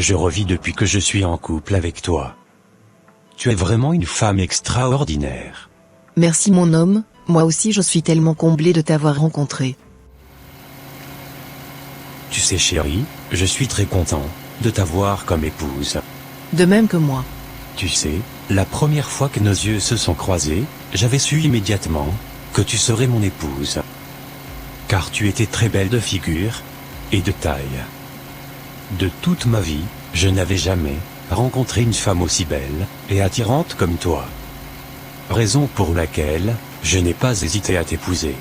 je revis depuis que je suis en couple avec toi. Tu es vraiment une femme extraordinaire. Merci mon homme, moi aussi je suis tellement comblé de t'avoir rencontré. Tu sais chérie, je suis très content de t'avoir comme épouse. De même que moi. Tu sais, la première fois que nos yeux se sont croisés, j'avais su immédiatement que tu serais mon épouse. Car tu étais très belle de figure et de taille. De toute ma vie, je n'avais jamais rencontré une femme aussi belle et attirante comme toi. Raison pour laquelle je n'ai pas hésité à t'épouser.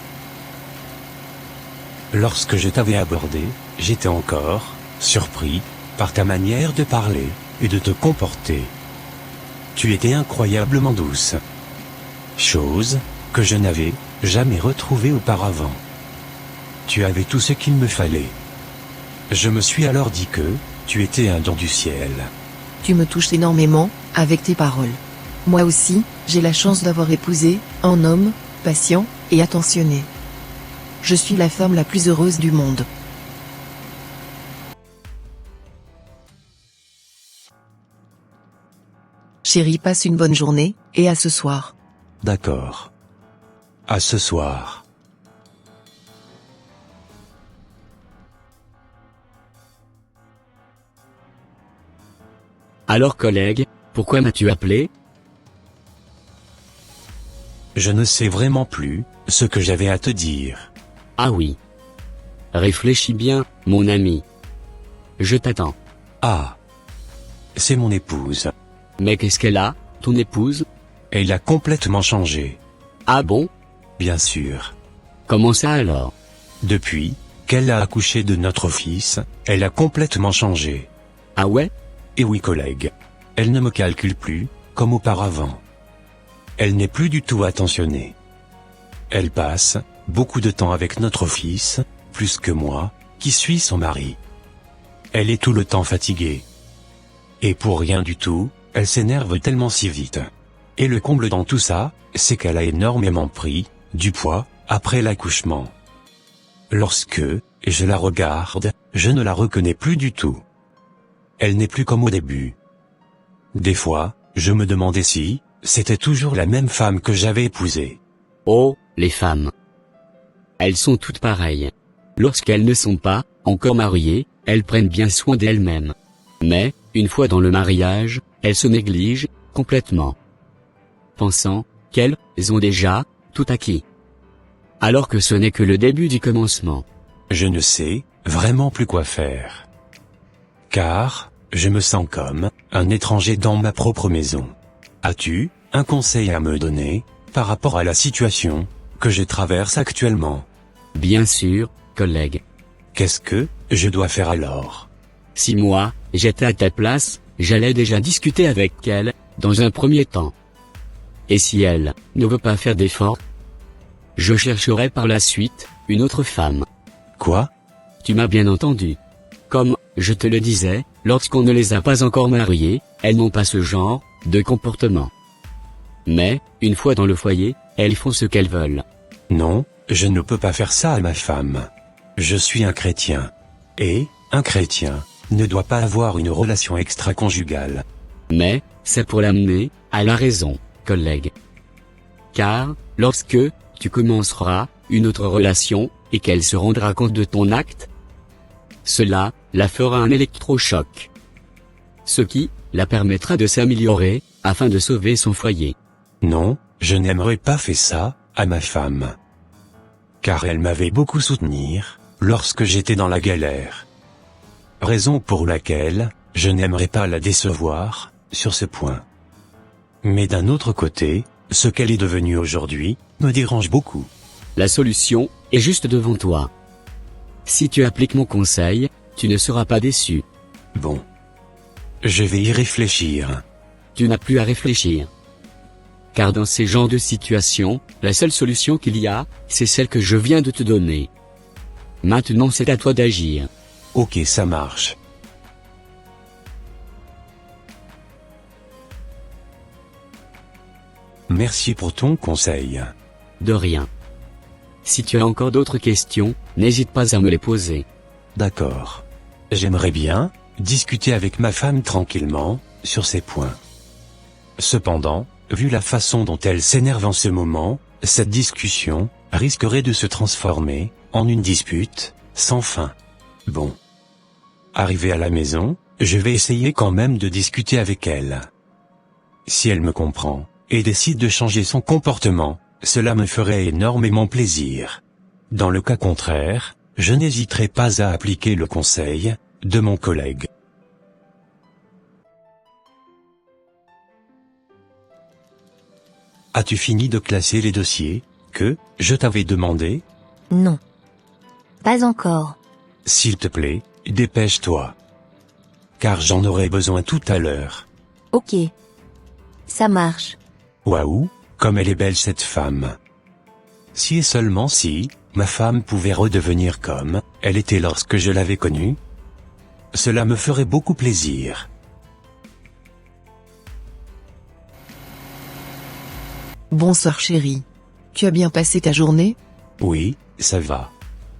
Lorsque je t'avais abordé, j'étais encore surpris par ta manière de parler et de te comporter. Tu étais incroyablement douce. Chose que je n'avais jamais retrouvée auparavant. Tu avais tout ce qu'il me fallait. Je me suis alors dit que tu étais un don du ciel. Tu me touches énormément, avec tes paroles. Moi aussi, j'ai la chance d'avoir épousé un homme patient et attentionné. Je suis la femme la plus heureuse du monde. Chérie, passe une bonne journée, et à ce soir. D'accord. À ce soir. Alors collègue, pourquoi m'as-tu appelé? Je ne sais vraiment plus ce que j'avais à te dire. Ah oui. Réfléchis bien, mon ami. Je t'attends. Ah. C'est mon épouse. Mais qu'est-ce qu'elle a, ton épouse? Elle a complètement changé. Ah bon? Bien sûr. Comment ça alors? Depuis qu'elle a accouché de notre fils, elle a complètement changé. Ah ouais? Et oui collègue. Elle ne me calcule plus, comme auparavant. Elle n'est plus du tout attentionnée. Elle passe beaucoup de temps avec notre fils, plus que moi, qui suis son mari. Elle est tout le temps fatiguée. Et pour rien du tout, elle s'énerve tellement si vite. Et le comble dans tout ça, c'est qu'elle a énormément pris du poids après l'accouchement. Lorsque je la regarde, je ne la reconnais plus du tout. Elle n'est plus comme au début. Des fois, je me demandais si c'était toujours la même femme que j'avais épousée. Oh, les femmes. Elles sont toutes pareilles. Lorsqu'elles ne sont pas encore mariées, elles prennent bien soin d'elles-mêmes. Mais, une fois dans le mariage, elles se négligent complètement, pensant qu'elles ont déjà tout acquis. Alors que ce n'est que le début du commencement. Je ne sais vraiment plus quoi faire. Car je me sens comme un étranger dans ma propre maison. As-tu un conseil à me donner par rapport à la situation que je traverse actuellement? Bien sûr, collègue. Qu'est-ce que je dois faire alors? Si moi, j'étais à ta place, j'allais déjà discuter avec elle, dans un premier temps. Et si elle ne veut pas faire d'efforts, je chercherai par la suite une autre femme. Quoi? Tu m'as bien entendu. Comme je te le disais, lorsqu'on ne les a pas encore mariées, elles n'ont pas ce genre de comportement. Mais, une fois dans le foyer, elles font ce qu'elles veulent. Non, je ne peux pas faire ça à ma femme. Je suis un chrétien. Et un chrétien ne doit pas avoir une relation extra-conjugale. Mais, c'est pour l'amener à la raison, collègue. Car, lorsque tu commenceras une autre relation, et qu'elle se rendra compte de ton acte, cela la fera un électrochoc. Ce qui la permettra de s'améliorer, afin de sauver son foyer. Non, je n'aimerais pas faire ça à ma femme. Car elle m'avait beaucoup soutenir lorsque j'étais dans la galère. Raison pour laquelle je n'aimerais pas la décevoir sur ce point. Mais d'un autre côté, ce qu'elle est devenue aujourd'hui me dérange beaucoup. La solution est juste devant toi. Si tu appliques mon conseil, tu ne seras pas déçu. Bon. Je vais y réfléchir. Tu n'as plus à réfléchir. Car dans ces genres de situations, la seule solution qu'il y a, c'est celle que je viens de te donner. Maintenant c'est à toi d'agir. Ok, ça marche. Merci pour ton conseil. De rien. Si tu as encore d'autres questions, n'hésite pas à me les poser. D'accord. J'aimerais bien discuter avec ma femme tranquillement, sur ces points. Cependant, vu la façon dont elle s'énerve en ce moment, cette discussion risquerait de se transformer en une dispute sans fin. Bon. Arrivé à la maison, je vais essayer quand même de discuter avec elle. Si elle me comprend et décide de changer son comportement, cela me ferait énormément plaisir. Dans le cas contraire, je n'hésiterai pas à appliquer le conseil de mon collègue. As-tu fini de classer les dossiers que je t'avais demandé? Non. Pas encore. S'il te plaît, dépêche-toi. Car j'en aurai besoin tout à l'heure. Ok. Ça marche. Waouh, comme elle est belle cette femme. Si et seulement si, ma femme pouvait redevenir comme elle était lorsque je l'avais connue, cela me ferait beaucoup plaisir. Bonsoir chérie. Tu as bien passé ta journée? Oui, ça va.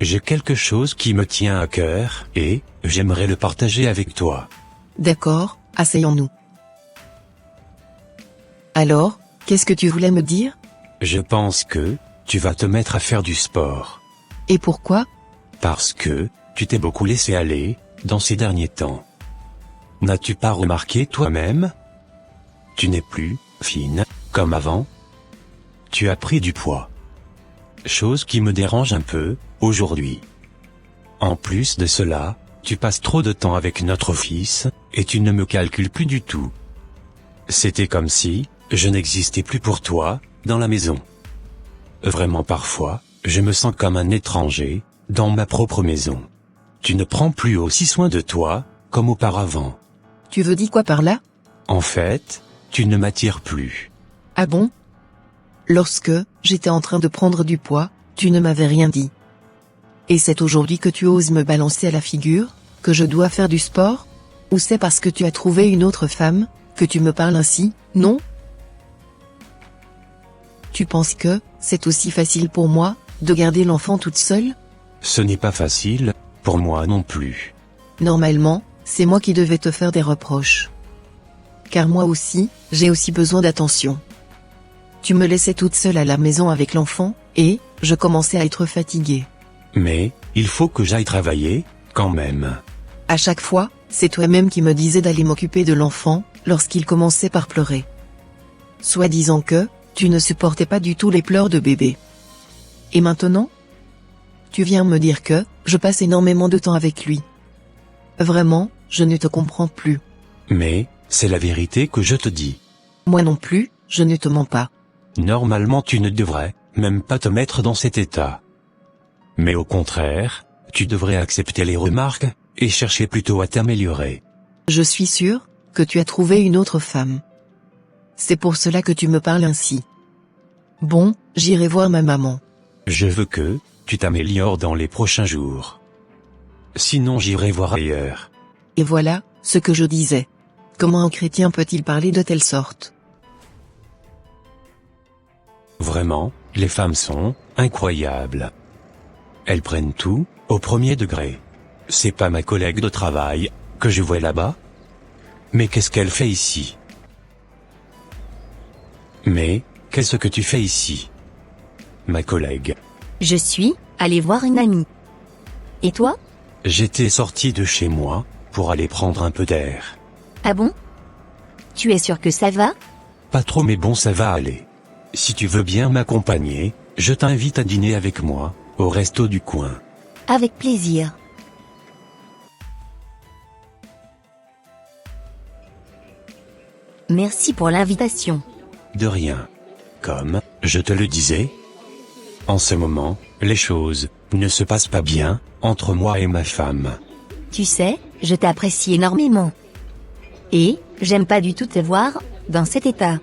J'ai quelque chose qui me tient à cœur, et j'aimerais le partager avec toi. D'accord, asseyons-nous. Alors, qu'est-ce que tu voulais me dire? Je pense que tu vas te mettre à faire du sport. Et pourquoi? Parce que tu t'es beaucoup laissé aller dans ces derniers temps. N'as-tu pas remarqué toi-même? Tu n'es plus fine comme avant. Tu as pris du poids. Chose qui me dérange un peu aujourd'hui. En plus de cela, tu passes trop de temps avec notre fils, et tu ne me calcules plus du tout. C'était comme si je n'existais plus pour toi dans la maison. Vraiment parfois, je me sens comme un étranger dans ma propre maison. Tu ne prends plus aussi soin de toi comme auparavant. Tu veux dire quoi par là? En fait, tu ne m'attires plus. Ah bon? Lorsque j'étais en train de prendre du poids, tu ne m'avais rien dit. Et c'est aujourd'hui que tu oses me balancer à la figure, que je dois faire du sport? Ou c'est parce que tu as trouvé une autre femme, que tu me parles ainsi, non? Tu penses que c'est aussi facile pour moi, de garder l'enfant toute seule? Ce n'est pas facile, pour moi non plus. Normalement, c'est moi qui devais te faire des reproches. Car moi aussi, j'ai aussi besoin d'attention. Tu me laissais toute seule à la maison avec l'enfant, et je commençais à être fatiguée. Mais, il faut que j'aille travailler, quand même. À chaque fois, c'est toi-même qui me disais d'aller m'occuper de l'enfant, lorsqu'il commençait par pleurer. Soi-disant que, tu ne supportais pas du tout les pleurs de bébé. Et maintenant? Tu viens me dire que, je passe énormément de temps avec lui. Vraiment, je ne te comprends plus. Mais, c'est la vérité que je te dis. Moi non plus, je ne te mens pas. Normalement tu ne devrais même pas te mettre dans cet état. Mais au contraire, tu devrais accepter les remarques, et chercher plutôt à t'améliorer. Je suis sûre que tu as trouvé une autre femme. C'est pour cela que tu me parles ainsi. Bon, j'irai voir ma maman. Je veux que tu t'améliores dans les prochains jours. Sinon j'irai voir ailleurs. Et voilà, ce que je disais. Comment un chrétien peut-il parler de telle sorte? Vraiment, les femmes sont incroyables. Elles prennent tout au premier degré. C'est pas ma collègue de travail que je vois là-bas? Mais qu'est-ce qu'elle fait ici? Mais, qu'est-ce que tu fais ici? Ma collègue. Je suis allé voir une amie. Et toi? J'étais sorti de chez moi pour aller prendre un peu d'air. Ah bon? Tu es sûr que ça va? Pas trop mais bon ça va aller. Si tu veux bien m'accompagner, je t'invite à dîner avec moi, au resto du coin. Avec plaisir. Merci pour l'invitation. De rien. Comme je te le disais, en ce moment, les choses ne se passent pas bien entre moi et ma femme. Tu sais, je t'apprécie énormément. Et, j'aime pas du tout te voir dans cet état.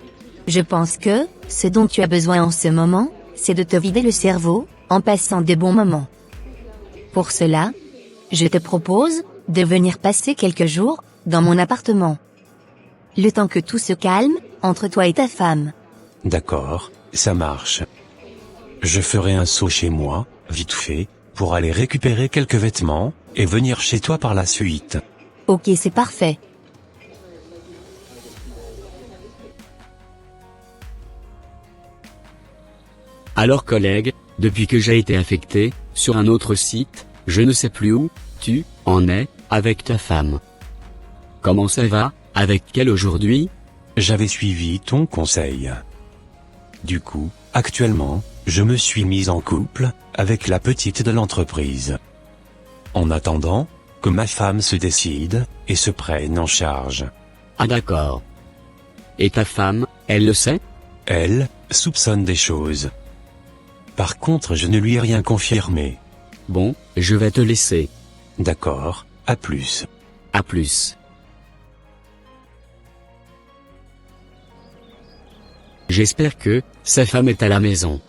Je pense que, ce dont tu as besoin en ce moment, c'est de te vider le cerveau, en passant de bons moments. Pour cela, je te propose de venir passer quelques jours dans mon appartement. Le temps que tout se calme entre toi et ta femme. D'accord, ça marche. Je ferai un saut chez moi, vite fait, pour aller récupérer quelques vêtements, et venir chez toi par la suite. Ok, c'est parfait. Alors collègue, depuis que j'ai été affecté, sur un autre site, je ne sais plus où, tu en es, avec ta femme. Comment ça va, avec elle aujourd'hui? J'avais suivi ton conseil. Du coup, actuellement, je me suis mis en couple, avec la petite de l'entreprise. En attendant, que ma femme se décide, et se prenne en charge. Ah d'accord. Et ta femme, elle le sait? Elle, soupçonne des choses. Par contre, je ne lui ai rien confirmé. Bon, je vais te laisser. D'accord, à plus. À plus. J'espère que sa femme est à la maison.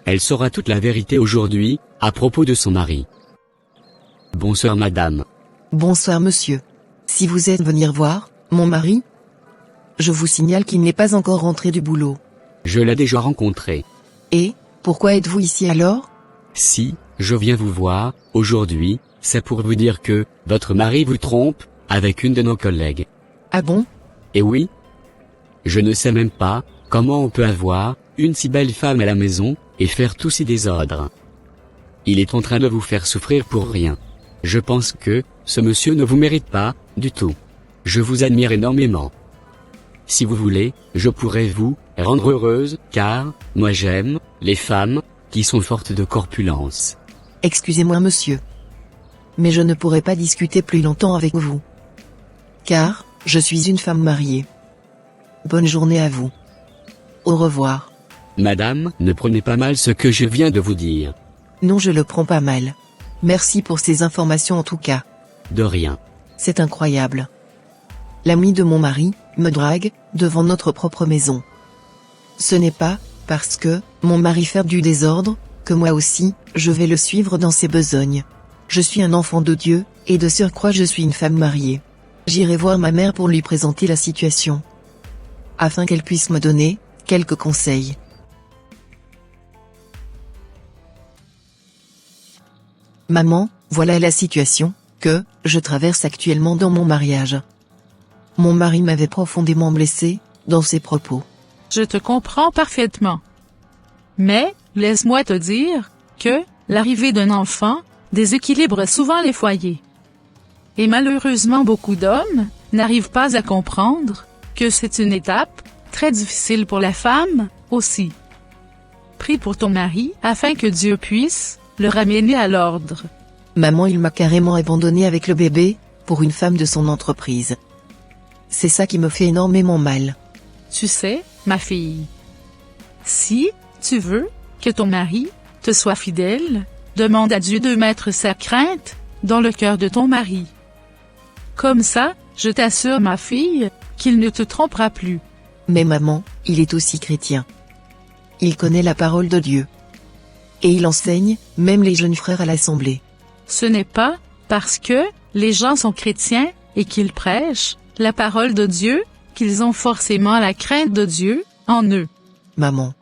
Elle saura toute la vérité aujourd'hui, à propos de son mari. Bonsoir madame. Bonsoir monsieur. Si vous êtes venir voir, mon mari, je vous signale qu'il n'est pas encore rentré du boulot. Je l'ai déjà rencontré. Et, pourquoi êtes-vous ici alors? Si, je viens vous voir, aujourd'hui, c'est pour vous dire que, votre mari vous trompe, avec une de nos collègues. Ah bon? Et oui. Je ne sais même pas, comment on peut avoir, une si belle femme à la maison, et faire tous ces désordres. Il est en train de vous faire souffrir pour rien. Je pense que, ce monsieur ne vous mérite pas, du tout. Je vous admire énormément. Si vous voulez, je pourrais vous rendre heureuse, car, moi j'aime, les femmes, qui sont fortes de corpulence. Excusez-moi monsieur. Mais je ne pourrai pas discuter plus longtemps avec vous. Car, je suis une femme mariée. Bonne journée à vous. Au revoir. Madame, ne prenez pas mal ce que je viens de vous dire. Non, je le prends pas mal. Merci pour ces informations en tout cas. De rien. C'est incroyable. L'ami de mon mari me drague devant notre propre maison. Ce n'est pas parce que mon mari fait du désordre que moi aussi, je vais le suivre dans ses besognes. Je suis un enfant de Dieu, et de surcroît je suis une femme mariée. J'irai voir ma mère pour lui présenter la situation, afin qu'elle puisse me donner quelques conseils. Maman, voilà la situation que je traverse actuellement dans mon mariage. Mon mari m'avait profondément blessé dans ses propos. Je te comprends parfaitement. Mais, laisse-moi te dire que l'arrivée d'un enfant déséquilibre souvent les foyers. Et malheureusement beaucoup d'hommes n'arrivent pas à comprendre que c'est une étape très difficile pour la femme aussi. Prie pour ton mari afin que Dieu puisse le ramener à l'ordre. Maman, il m'a carrément abandonné avec le bébé pour une femme de son entreprise. C'est ça qui me fait énormément mal. Tu sais, ma fille, si tu veux que ton mari te soit fidèle, demande à Dieu de mettre sa crainte dans le cœur de ton mari. Comme ça, je t'assure, ma fille, qu'il ne te trompera plus. Mais maman, il est aussi chrétien. Il connaît la parole de Dieu. Et il enseigne, même les jeunes frères à l'assemblée. Ce n'est pas parce que les gens sont chrétiens et qu'ils prêchent la parole de Dieu qu'ils ont forcément la crainte de Dieu en eux. Maman,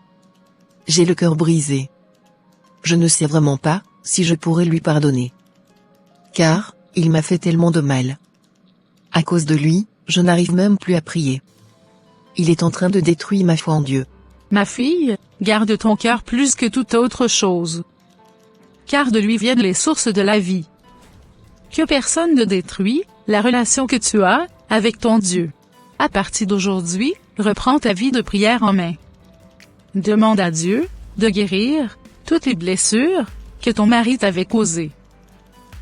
j'ai le cœur brisé. Je ne sais vraiment pas si je pourrais lui pardonner. Car, il m'a fait tellement de mal. À cause de lui, je n'arrive même plus à prier. Il est en train de détruire ma foi en Dieu. Ma fille, garde ton cœur plus que toute autre chose. Car de lui viennent les sources de la vie. Que personne ne détruit la relation que tu as avec ton Dieu. À partir d'aujourd'hui, reprends ta vie de prière en main. Demande à Dieu de guérir toutes les blessures que ton mari t'avait causées.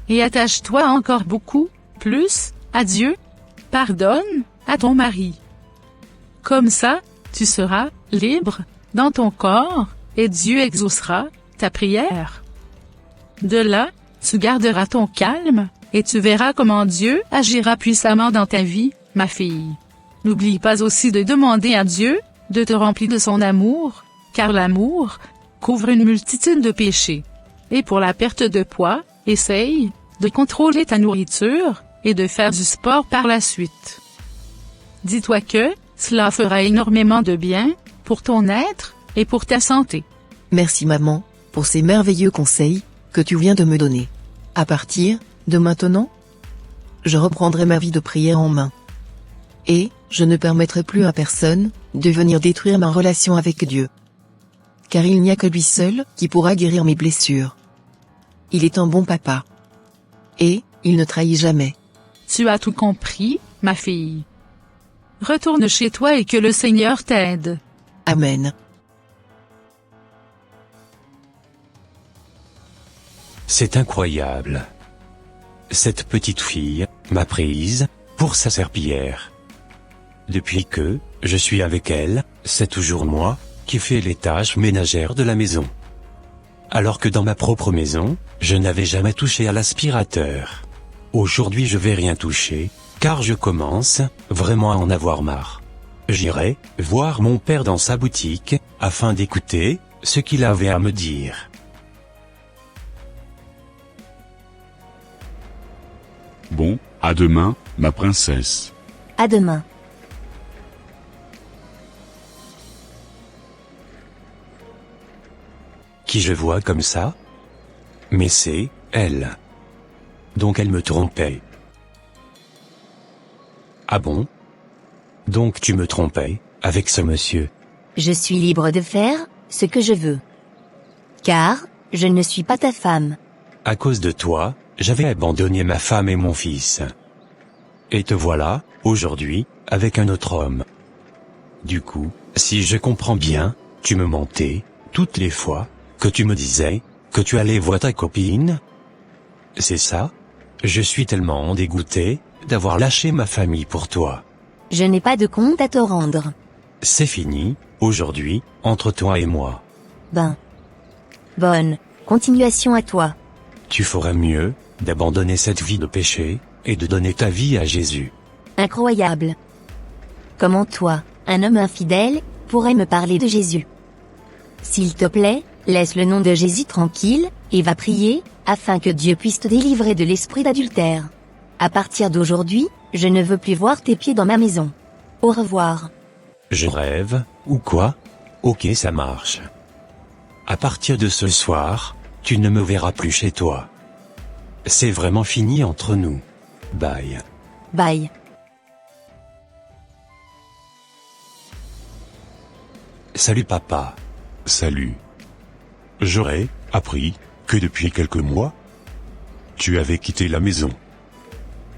Et attache-toi encore beaucoup plus à Dieu. Pardonne à ton mari. Comme ça, tu seras libre dans ton corps et Dieu exaucera ta prière. De là, tu garderas ton calme et tu verras comment Dieu agira puissamment dans ta vie, ma fille. N'oublie pas aussi de demander à Dieu de te remplir de son amour, car l'amour couvre une multitude de péchés. Et pour la perte de poids, essaye de contrôler ta nourriture et de faire du sport par la suite. Dis-toi que cela fera énormément de bien pour ton être et pour ta santé. Merci maman, pour ces merveilleux conseils que tu viens de me donner. À partir de maintenant, je reprendrai ma vie de prière en main. Et, je ne permettrai plus à personne, de venir détruire ma relation avec Dieu. Car il n'y a que lui seul, qui pourra guérir mes blessures. Il est un bon papa. Et, il ne trahit jamais. Tu as tout compris, ma fille. Retourne chez toi et que le Seigneur t'aide. Amen. C'est incroyable. Cette petite fille m'a prise pour sa serpillière. Depuis que je suis avec elle, c'est toujours moi qui fais les tâches ménagères de la maison. Alors que dans ma propre maison, je n'avais jamais touché à l'aspirateur. Aujourd'hui je vais rien toucher, car je commence vraiment à en avoir marre. J'irai voir mon père dans sa boutique, afin d'écouter ce qu'il avait à me dire. Bon, à demain, ma princesse. À demain. Qui je vois comme ça? Mais c'est elle. Donc elle me trompait. Ah bon? Donc tu me trompais avec ce monsieur? Je suis libre de faire ce que je veux. Car, je ne suis pas ta femme. À cause de toi, j'avais abandonné ma femme et mon fils. Et te voilà, aujourd'hui, avec un autre homme. Du coup, si je comprends bien, tu me mentais, toutes les fois, que tu me disais, que tu allais voir ta copine? C'est ça? Je suis tellement dégoûté, d'avoir lâché ma famille pour toi. Je n'ai pas de compte à te rendre. C'est fini, aujourd'hui, entre toi et moi. Ben. Bonne continuation à toi. Tu ferais mieux, d'abandonner cette vie de péché, et de donner ta vie à Jésus. Incroyable. Comment toi, un homme infidèle, pourrait me parler de Jésus? S'il te plaît, laisse le nom de Jésus tranquille, et va prier, afin que Dieu puisse te délivrer de l'esprit d'adultère. À partir d'aujourd'hui, je ne veux plus voir tes pieds dans ma maison. Au revoir. Je rêve, ou quoi? Ok, ça marche. À partir de ce soir, tu ne me verras plus chez toi. C'est vraiment fini entre nous. Bye. Bye. Salut papa. Salut. J'aurais appris que depuis quelques mois, tu avais quitté la maison.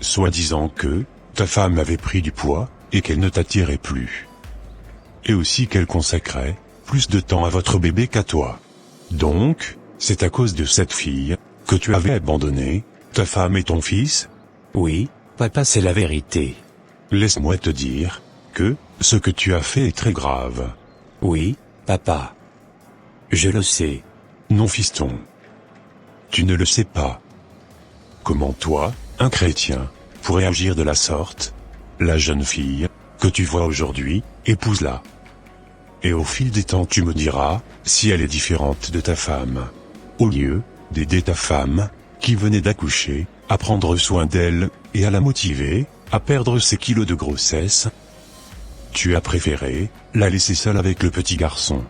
Soi-disant que ta femme avait pris du poids et qu'elle ne t'attirait plus. Et aussi qu'elle consacrait plus de temps à votre bébé qu'à toi. Donc, c'est à cause de cette fille que tu avais abandonné ta femme et ton fils? Oui, papa, c'est la vérité. Laisse-moi te dire que ce que tu as fait est très grave. Oui, papa. Je le sais. Non, fiston. Tu ne le sais pas. Comment toi, un chrétien, pourrait agir de la sorte? La jeune fille que tu vois aujourd'hui, épouse-la. Et au fil des temps tu me diras si elle est différente de ta femme. Au lieu d'aider ta femme, qui venait d'accoucher, à prendre soin d'elle, et à la motiver, à perdre ses kilos de grossesse, tu as préféré la laisser seule avec le petit garçon.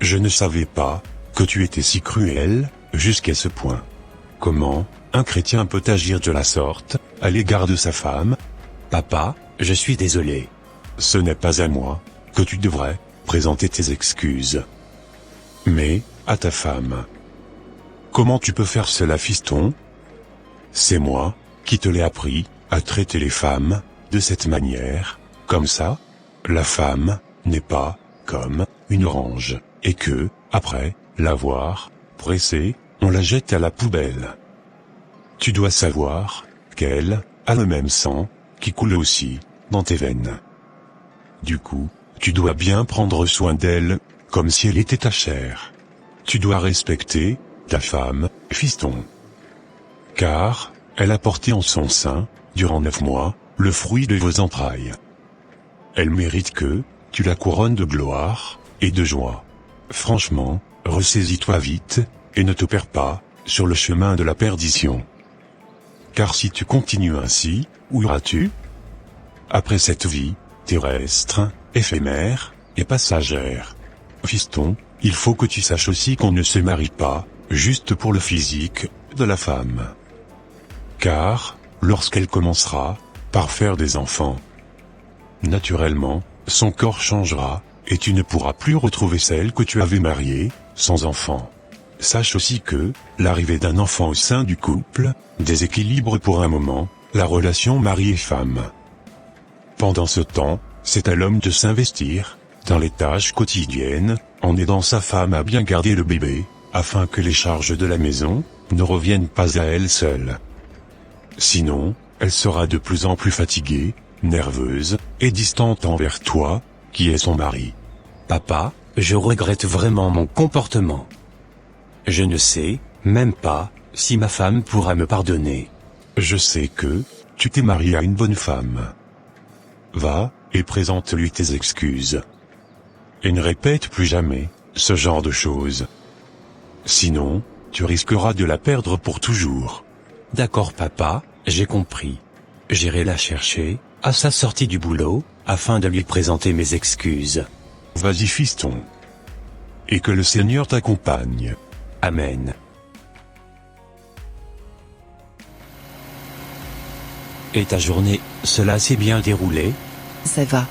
Je ne savais pas que tu étais si cruel, jusqu'à ce point. Comment un chrétien peut agir de la sorte, à l'égard de sa femme? Papa, je suis désolé. Ce n'est pas à moi que tu devrais présenter tes excuses, mais à ta femme. Comment tu peux faire cela, fiston? C'est moi qui te l'ai appris à traiter les femmes de cette manière, comme ça. La femme n'est pas comme une orange, et que, après l'avoir pressée, on la jette à la poubelle. Tu dois savoir qu'elle a le même sang qui coule aussi dans tes veines. Du coup, tu dois bien prendre soin d'elle, comme si elle était ta chair. Tu dois respecter ta femme, fiston. Car, elle a porté en son sein, durant 9 mois, le fruit de vos entrailles. Elle mérite que tu la couronnes de gloire et de joie. Franchement, ressaisis-toi vite, et ne te perds pas sur le chemin de la perdition. Car si tu continues ainsi, où iras-tu? Après cette vie terrestre, éphémère et passagère. Fiston, il faut que tu saches aussi qu'on ne se marie pas juste pour le physique de la femme. Car lorsqu'elle commencera par faire des enfants. Naturellement, son corps changera, et tu ne pourras plus retrouver celle que tu avais mariée, sans enfant. Sache aussi que, l'arrivée d'un enfant au sein du couple, déséquilibre pour un moment, la relation mari et femme. Pendant ce temps, c'est à l'homme de s'investir, dans les tâches quotidiennes, en aidant sa femme à bien garder le bébé, afin que les charges de la maison, ne reviennent pas à elle seule. Sinon, elle sera de plus en plus fatiguée, nerveuse, et distante envers toi, qui es son mari. Papa, je regrette vraiment mon comportement. Je ne sais, même pas, si ma femme pourra me pardonner. Je sais que, tu t'es marié à une bonne femme. Va, et présente-lui tes excuses. Et ne répète plus jamais, ce genre de choses. Sinon, tu risqueras de la perdre pour toujours. D'accord papa, j'ai compris. J'irai la chercher, à sa sortie du boulot, afin de lui présenter mes excuses. Vas-y fiston. Et que le Seigneur t'accompagne. Amen. Et ta journée, cela s'est bien déroulé? Ça va.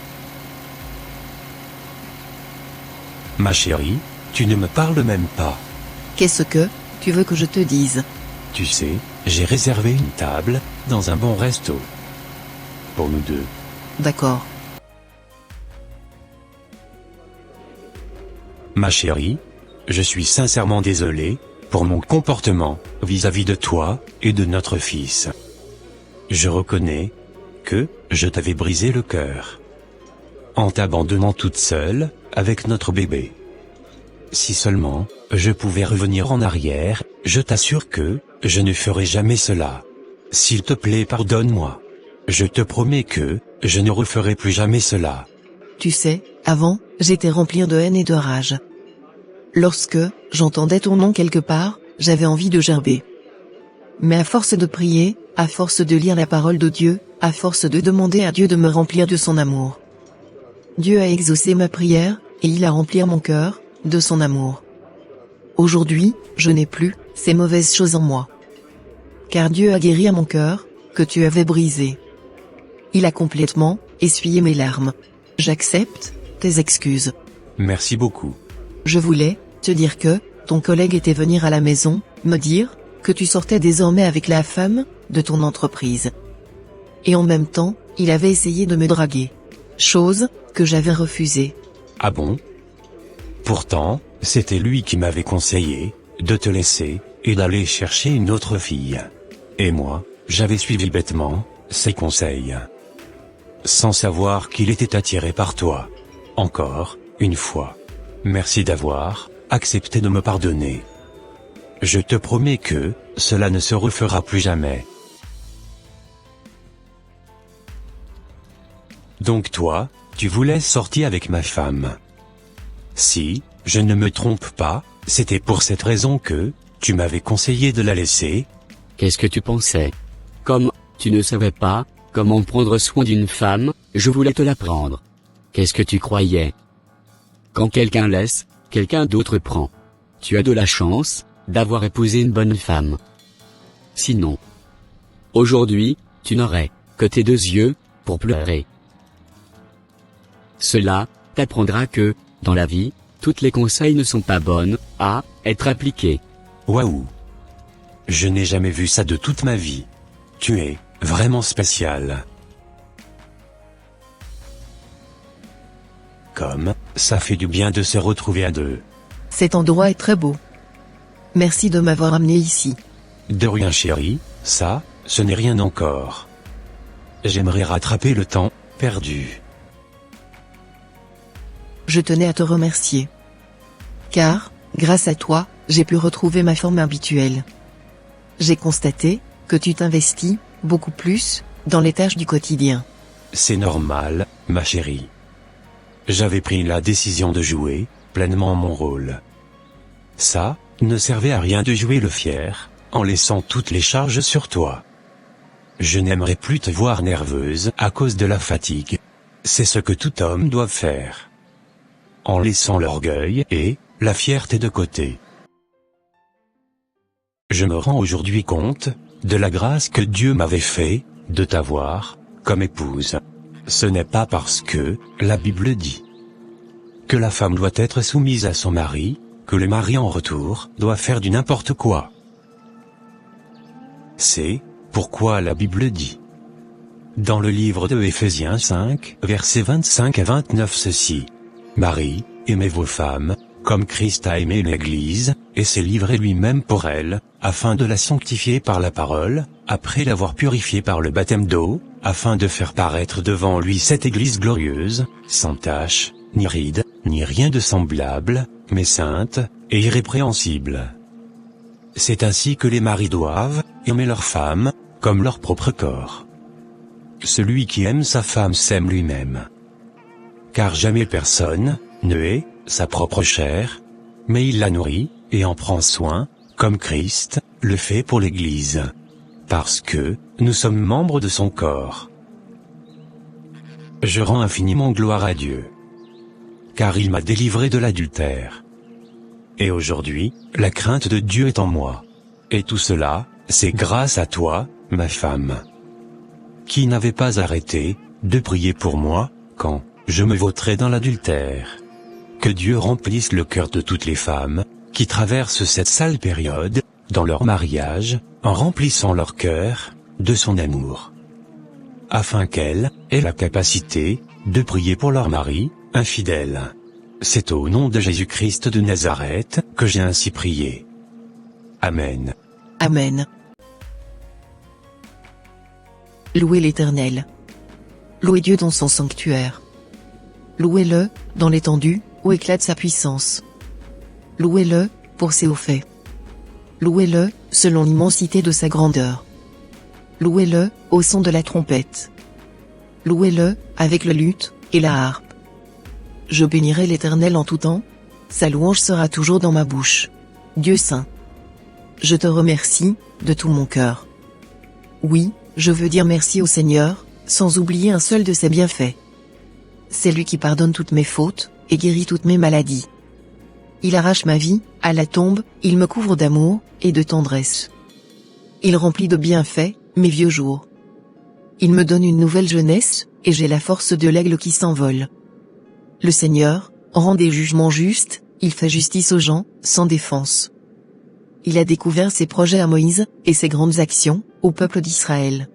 Ma chérie, tu ne me parles même pas. Qu'est-ce que tu veux que je te dise? Tu sais, j'ai réservé une table, dans un bon resto. Pour nous deux. D'accord. Ma chérie, je suis sincèrement désolé, pour mon comportement, vis-à-vis de toi, et de notre fils. Je reconnais, que, je t'avais brisé le cœur. En t'abandonnant toute seule, avec notre bébé. Si seulement, je pouvais revenir en arrière, je t'assure que, je ne ferai jamais cela. S'il te plaît pardonne-moi. Je te promets que, je ne referai plus jamais cela. Tu sais, avant, j'étais remplie de haine et de rage. Lorsque j'entendais ton nom quelque part, j'avais envie de gerber. Mais à force de prier, à force de lire la parole de Dieu, à force de demander à Dieu de me remplir de son amour. Dieu a exaucé ma prière, et il a rempli mon cœur, de son amour. Aujourd'hui, je n'ai plus, ces mauvaises choses en moi. Car Dieu a guéri mon cœur, que tu avais brisé. Il a complètement, essuyé mes larmes. J'accepte, tes excuses. Merci beaucoup. Je voulais, te dire que, ton collègue était venir à la maison, me dire, que tu sortais désormais avec la femme, de ton entreprise. Et en même temps, il avait essayé de me draguer. Chose, que j'avais refusée. Ah bon? Pourtant, c'était lui qui m'avait conseillé, de te laisser, et d'aller chercher une autre fille. Et moi, j'avais suivi bêtement, ses conseils. Sans savoir qu'il était attiré par toi. Encore, une fois. Merci d'avoir, accepté de me pardonner. Je te promets que, cela ne se refera plus jamais. Donc toi, tu voulais sortir avec ma femme. Si, je ne me trompe pas, c'était pour cette raison que, tu m'avais conseillé de la laisser. Qu'est-ce que tu pensais? Comme, tu ne savais pas, comment prendre soin d'une femme, je voulais te l'apprendre. Qu'est-ce que tu croyais? Quand quelqu'un laisse, quelqu'un d'autre prend. Tu as de la chance, d'avoir épousé une bonne femme. Sinon, aujourd'hui, tu n'aurais, que tes deux yeux, pour pleurer. Cela, t'apprendra que, dans la vie, toutes les conseils ne sont pas bonnes, à, être appliqués. Waouh! Je n'ai jamais vu ça de toute ma vie. Tu es, vraiment spécial. Comme, ça fait du bien de se retrouver à deux. Cet endroit est très beau. Merci de m'avoir amené ici. De rien chérie, ça, ce n'est rien encore. J'aimerais rattraper le temps, perdu. Je tenais à te remercier. Car, grâce à toi, j'ai pu retrouver ma forme habituelle. J'ai constaté, que tu t'investis, beaucoup plus, dans les tâches du quotidien. C'est normal, ma chérie. J'avais pris la décision de jouer, pleinement mon rôle. Ça, ne servait à rien de jouer le fier, en laissant toutes les charges sur toi. Je n'aimerais plus te voir nerveuse à cause de la fatigue. C'est ce que tout homme doit faire. En laissant l'orgueil et la fierté de côté. Je me rends aujourd'hui compte de la grâce que Dieu m'avait fait, de t'avoir, comme épouse. Ce n'est pas parce que, la Bible dit, que la femme doit être soumise à son mari, que le mari en retour, doit faire du n'importe quoi. C'est, pourquoi la Bible dit, dans le livre de Éphésiens 5, versets 25 à 29 ceci. Marie, aimez vos femmes, comme Christ a aimé l'Église, et s'est livré lui-même pour elle, afin de la sanctifier par la parole, après l'avoir purifiée par le baptême d'eau, afin de faire paraître devant lui cette Église glorieuse, sans tache, ni ride, ni rien de semblable, mais sainte, et irrépréhensible. C'est ainsi que les maris doivent aimer leurs femmes, comme leur propre corps. Celui qui aime sa femme s'aime lui-même. Car jamais personne ne hait sa propre chair, mais il la nourrit, et en prend soin, comme Christ le fait pour l'Église. Parce que nous sommes membres de son corps. Je rends infiniment gloire à Dieu. Car il m'a délivré de l'adultère. Et aujourd'hui, la crainte de Dieu est en moi. Et tout cela, c'est grâce à toi, ma femme, qui n'avait pas arrêté de prier pour moi, quand je me vautrais dans l'adultère. Que Dieu remplisse le cœur de toutes les femmes, qui traversent cette sale période, dans leur mariage, en remplissant leur cœur de son amour. Afin qu'elles aient la capacité de prier pour leur mari, infidèle. C'est au nom de Jésus-Christ de Nazareth que j'ai ainsi prié. Amen. Amen. Louez l'Éternel. Louez Dieu dans son sanctuaire. Louez-le, dans l'étendue, où éclate sa puissance. Louez-le, pour ses hauts faits. Louez-le, selon l'immensité de sa grandeur. Louez-le, au son de la trompette. Louez-le, avec le luth, et la harpe. Je bénirai l'Éternel en tout temps, sa louange sera toujours dans ma bouche. Dieu saint. Je te remercie, de tout mon cœur. Oui, je veux dire merci au Seigneur, sans oublier un seul de ses bienfaits. C'est lui qui pardonne toutes mes fautes, et guérit toutes mes maladies. Il arrache ma vie à la tombe, il me couvre d'amour et de tendresse. Il remplit de bienfaits mes vieux jours. Il me donne une nouvelle jeunesse, et j'ai la force de l'aigle qui s'envole. Le Seigneur rend des jugements justes, il fait justice aux gens, sans défense. Il a découvert ses projets à Moïse, et ses grandes actions, au peuple d'Israël.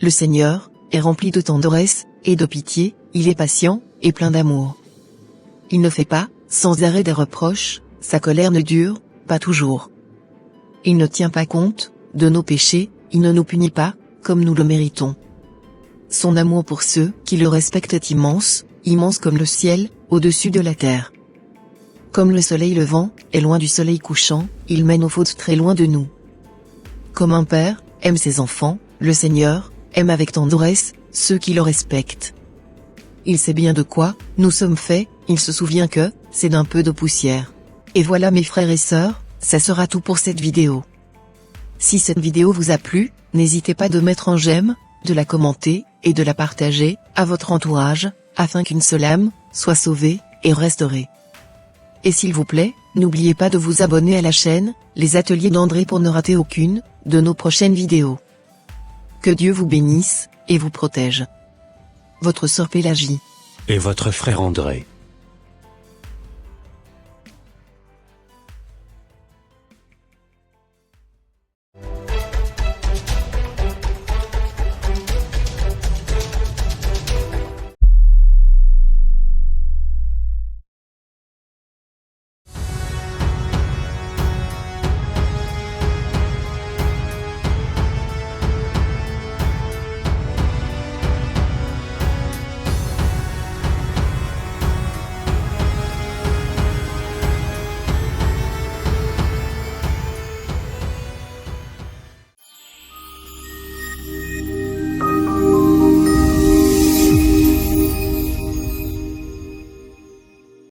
Le Seigneur est rempli de tendresse et de pitié, il est patient et plein d'amour. Il ne fait pas, sans arrêt des reproches, sa colère ne dure pas toujours. Il ne tient pas compte de nos péchés, il ne nous punit pas, comme nous le méritons. Son amour pour ceux qui le respectent est immense, immense comme le ciel, au-dessus de la terre. Comme le soleil levant est loin du soleil couchant, il mène aux fautes très loin de nous. Comme un père aime ses enfants, le Seigneur aime avec tendresse ceux qui le respectent. Il sait bien de quoi nous sommes faits, il se souvient que c'est d'un peu de poussière. Et voilà mes frères et sœurs, ça sera tout pour cette vidéo. Si cette vidéo vous a plu, n'hésitez pas de mettre un j'aime, de la commenter, et de la partager à votre entourage, afin qu'une seule âme soit sauvée et restaurée. Et s'il vous plaît, n'oubliez pas de vous abonner à la chaîne, Les Ateliers d'André pour ne rater aucune de nos prochaines vidéos. Que Dieu vous bénisse et vous protège. Votre sœur Pélagie. Et votre frère André.